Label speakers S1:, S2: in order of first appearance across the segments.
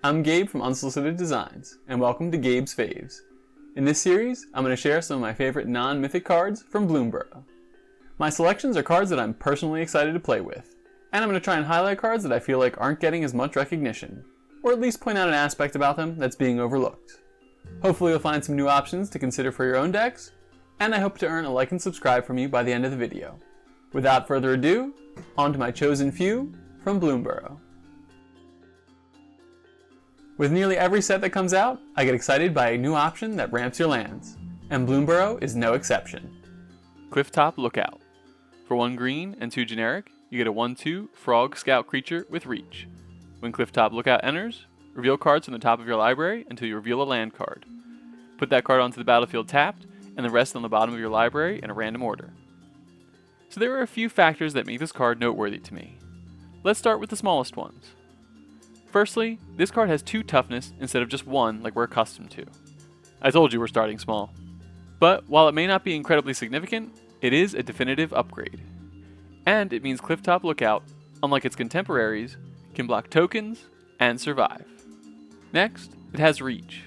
S1: I'm Gabe from Unsolicited Designs, and welcome to Gabe's Faves. In this series, I'm going to share some of my favorite non-mythic cards from Bloomburrow. My selections are cards that I'm personally excited to play with, and I'm going to try and highlight cards that I feel like aren't getting as much recognition, or at least point out an aspect about them that's being overlooked. Hopefully you'll find some new options to consider for your own decks, and I hope to earn a like and subscribe from you by the end of the video. Without further ado, on to my chosen few from Bloomburrow. With nearly every set that comes out, I get excited by a new option that ramps your lands, and Bloomburrow is no exception.
S2: Clifftop Lookout. For 1 green and 2 generic, you get a 1/2 frog scout creature with reach. When Clifftop Lookout enters, reveal cards from the top of your library until you reveal a land card. Put that card onto the battlefield tapped, and the rest on the bottom of your library in a random order. So there are a few factors that make this card noteworthy to me. Let's start with the smallest ones. Firstly, this card has 2 toughness instead of just 1 like we're accustomed to. I told you we're starting small. But while it may not be incredibly significant, it is a definitive upgrade. And it means Clifftop Lookout, unlike its contemporaries, can block tokens and survive. Next, it has reach.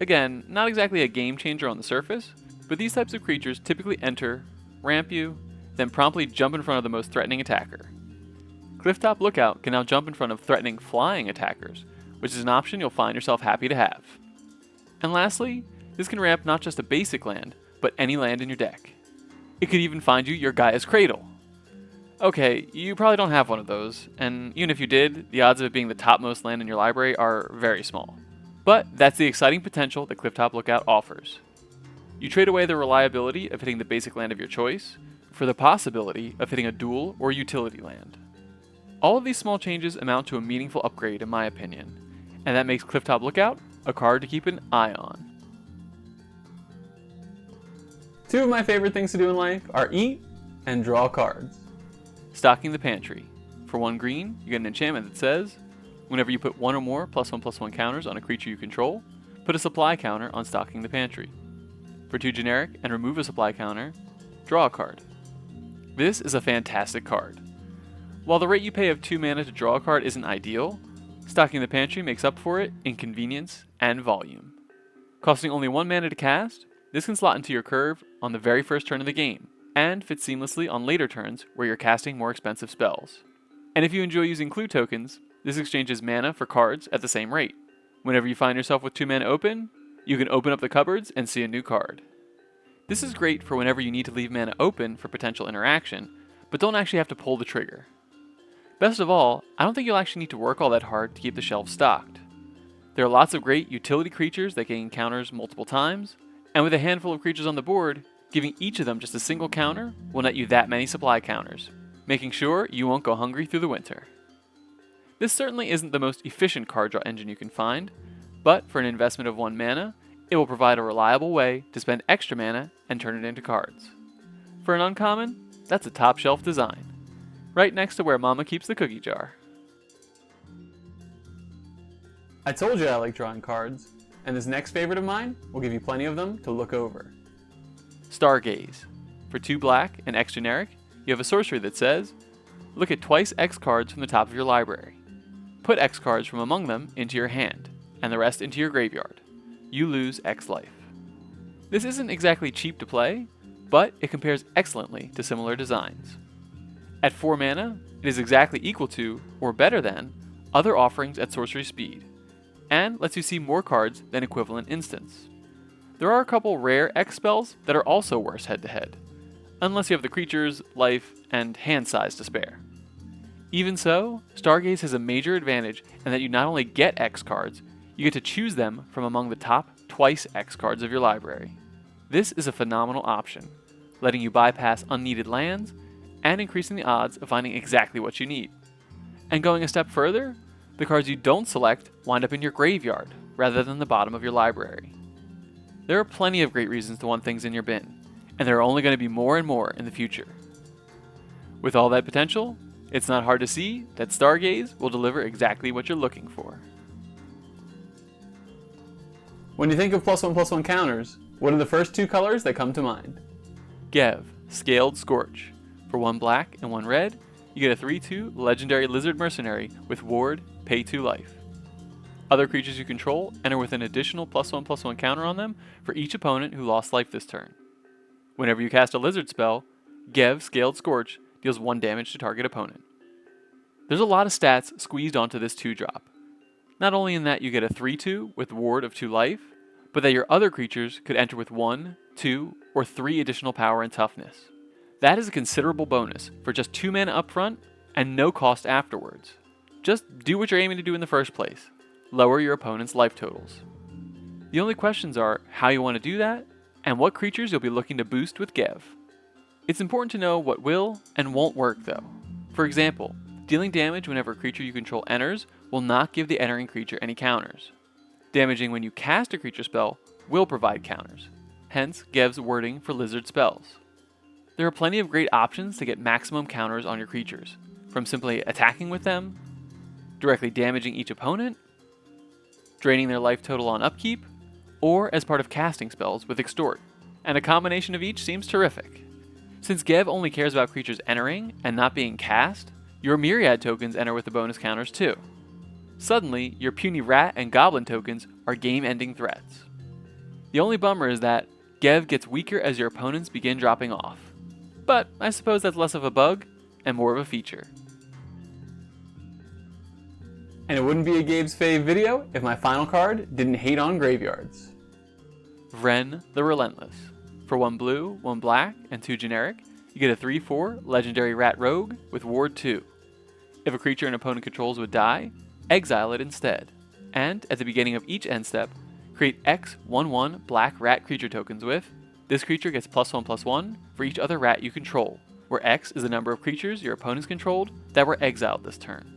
S2: Again, not exactly a game changer on the surface, but these types of creatures typically enter, ramp you, then promptly jump in front of the most threatening attacker. Clifftop Lookout can now jump in front of threatening flying attackers, which is an option you'll find yourself happy to have. And lastly, this can ramp not just a basic land, but any land in your deck. It could even find you your Gaia's Cradle. Okay, you probably don't have one of those, and even if you did, the odds of it being the topmost land in your library are very small. But that's the exciting potential that Clifftop Lookout offers. You trade away the reliability of hitting the basic land of your choice for the possibility of hitting a dual or utility land. All of these small changes amount to a meaningful upgrade in my opinion, and that makes Clifftop Lookout a card to keep an eye on.
S1: 2 of my favorite things to do in life are eat and draw cards.
S2: Stocking the Pantry. For 1 green, you get an enchantment that says, whenever you put 1 or more +1/+1 counters on a creature you control, put a supply counter on Stocking the Pantry. For 2 generic and remove a supply counter, draw a card. This is a fantastic card. While the rate you pay of 2 mana to draw a card isn't ideal, Stocking the Pantry makes up for it in convenience and volume. Costing only 1 mana to cast, this can slot into your curve on the very first turn of the game, and fits seamlessly on later turns where you're casting more expensive spells. And if you enjoy using clue tokens, this exchanges mana for cards at the same rate. Whenever you find yourself with 2 mana open, you can open up the cupboards and see a new card. This is great for whenever you need to leave mana open for potential interaction, but don't actually have to pull the trigger. Best of all, I don't think you'll actually need to work all that hard to keep the shelves stocked. There are lots of great utility creatures that gain counters multiple times, and with a handful of creatures on the board, giving each of them just a single counter will net you that many supply counters, making sure you won't go hungry through the winter. This certainly isn't the most efficient card draw engine you can find, but for an investment of 1 mana, it will provide a reliable way to spend extra mana and turn it into cards. For an uncommon, that's a top shelf design, right next to where Mama keeps the cookie jar.
S1: I told you I like drawing cards, and this next favorite of mine will give you plenty of them to look over.
S2: Stargaze. For 2 black and X generic, you have a sorcery that says, look at twice X cards from the top of your library. Put X cards from among them into your hand, and the rest into your graveyard. You lose X life. This isn't exactly cheap to play, but it compares excellently to similar designs. At 4 mana, it is exactly equal to, or better than, other offerings at sorcery speed, and lets you see more cards than equivalent instants. There are a couple rare X spells that are also worse head-to-head, unless you have the creatures, life, and hand size to spare. Even so, Stargaze has a major advantage in that you not only get X cards, you get to choose them from among the top twice X cards of your library. This is a phenomenal option, letting you bypass unneeded lands and increasing the odds of finding exactly what you need. And going a step further, the cards you don't select wind up in your graveyard rather than the bottom of your library. There are plenty of great reasons to want things in your bin, and there are only going to be more and more in the future. With all that potential, it's not hard to see that Stargaze will deliver exactly what you're looking for.
S1: When you think of +1/+1 counters, what are the first 2 colors that come to mind?
S2: Gev, Scaled Scorch. For 1 black and 1 red, you get a 3/2 legendary lizard mercenary with ward, pay 2 life. Other creatures you control enter with an additional +1/+1 counter on them for each opponent who lost life this turn. Whenever you cast a lizard spell, Gabe Scaled Scorch deals 1 damage to target opponent. There's a lot of stats squeezed onto this 2-drop. Not only in that you get a 3/2 with Ward of 2 life, but that your other creatures could enter with 1, 2, or 3 additional power and toughness. That is a considerable bonus for just 2 mana up front and no cost afterwards. Just do what you're aiming to do in the first place. Lower your opponent's life totals. The only questions are how you want to do that and what creatures you'll be looking to boost with Gabe. It's important to know what will and won't work though. For example, dealing damage whenever a creature you control enters will not give the entering creature any counters. Damaging when you cast a creature spell will provide counters, hence Gabe's wording for lizard spells. There are plenty of great options to get maximum counters on your creatures, from simply attacking with them, directly damaging each opponent, draining their life total on upkeep, or as part of casting spells with Extort, and a combination of each seems terrific. Since Gabe only cares about creatures entering and not being cast, your Myriad tokens enter with the bonus counters too. Suddenly, your puny Rat and Goblin tokens are game-ending threats. The only bummer is that Gabe gets weaker as your opponents begin dropping off. But I suppose that's less of a bug and more of a feature.
S1: And it wouldn't be a Gabe's Fave video if my final card didn't hate on graveyards.
S2: Vren the Relentless. For 1 blue, 1 black, and 2 generic, you get a 3/4 legendary Rat Rogue with Ward 2. If a creature an opponent controls would die, exile it instead. And at the beginning of each end step, create X 1/1 black rat creature tokens with. This creature gets +1/+1 for each other rat you control, where X is the number of creatures your opponents controlled that were exiled this turn.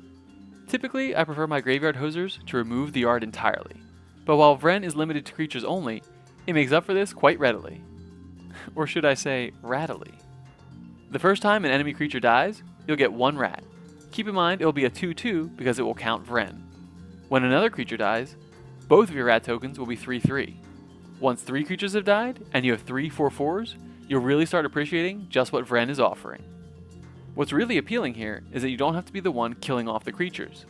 S2: Typically, I prefer my graveyard hosers to remove the art entirely, but while Vren is limited to creatures only, it makes up for this quite readily. Or should I say, rattily. The first time an enemy creature dies, you'll get 1 rat. Keep in mind it will be a 2/2 because it will count Vren. When another creature dies, both of your rat tokens will be 3/3. Once 3 creatures have died, and you have 3 4/4s, you'll really start appreciating just what Vren is offering. What's really appealing here is that you don't have to be the one killing off the creatures.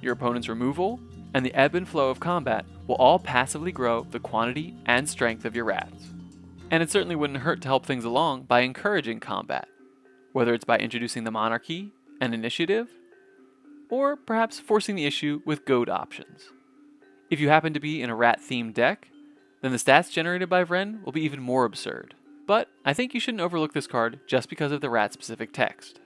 S2: Your opponent's removal, and the ebb and flow of combat will all passively grow the quantity and strength of your rats. And it certainly wouldn't hurt to help things along by encouraging combat, whether it's by introducing the monarchy and initiative, or perhaps forcing the issue with goad options. If you happen to be in a rat-themed deck, then the stats generated by Vren will be even more absurd. But I think you shouldn't overlook this card just because of the rat-specific text.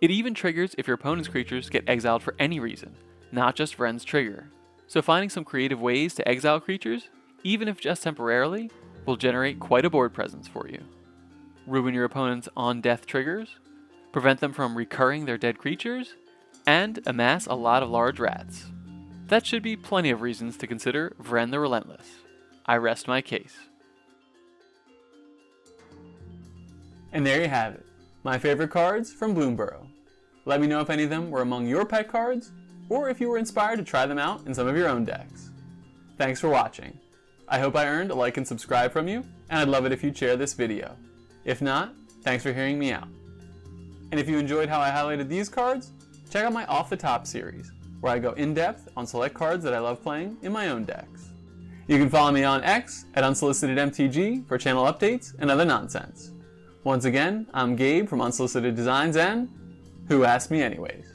S2: It even triggers if your opponent's creatures get exiled for any reason, not just Vren's trigger. So finding some creative ways to exile creatures, even if just temporarily, will generate quite a board presence for you. Ruin your opponent's on-death triggers, prevent them from recurring their dead creatures, and amass a lot of large rats. That should be plenty of reasons to consider Vren the Relentless. I rest my case.
S1: And there you have it, my favorite cards from Bloomburrow. Let me know if any of them were among your pet cards, or if you were inspired to try them out in some of your own decks. Thanks for watching. I hope I earned a like and subscribe from you, and I'd love it if you'd share this video. If not, thanks for hearing me out. And if you enjoyed how I highlighted these cards, check out my Off the Top series, where I go in-depth on select cards that I love playing in my own decks. You can follow me on X at UnsolicitedMTG for channel updates and other nonsense. Once again, I'm Gabe from Unsolicited Designs and Who Asked Me Anyways?